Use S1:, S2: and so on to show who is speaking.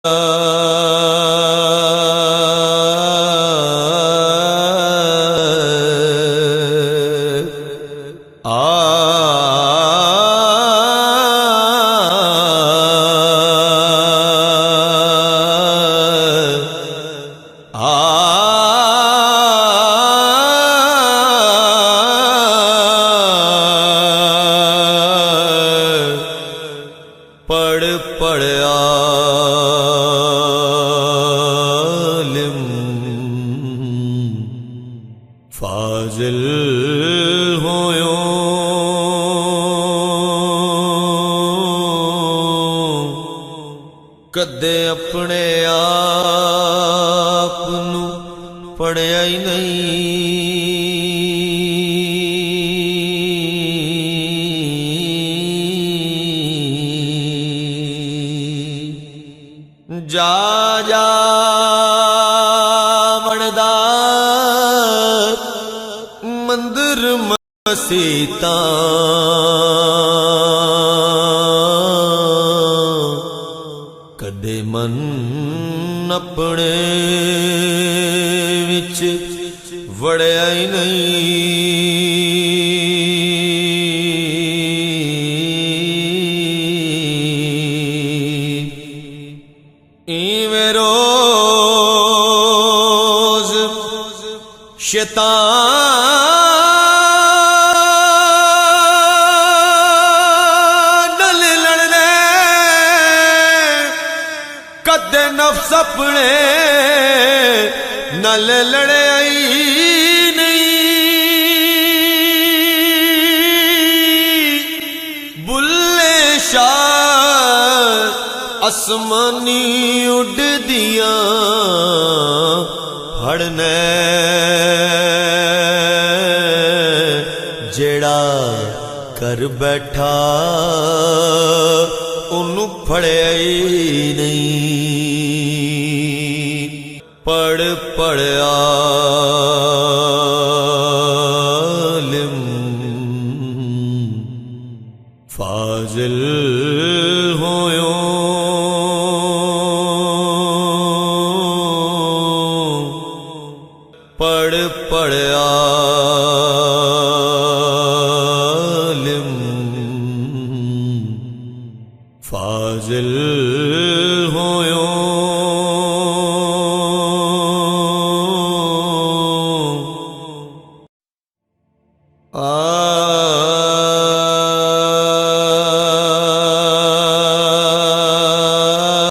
S1: پڑھ پڑھ عالم فاضل ہویوں کدے اپنے آپ نو پڑھیا ہی نہیں، جا جا بندا مندر مسیتاں کدے من اپنے وچ وڑیا ہی ایویں روز شیطان نال لڑنے کدے نفس اپنے نال لڑے نہیں، بلے شاہ آسمانی اڈ دیاں پھڑنے جیڑا کر بیٹھا انہوں پھڑیا ہی نہیں۔ پڑھ پڑھ عالم فاضل ہویوں پڑھ پڑھ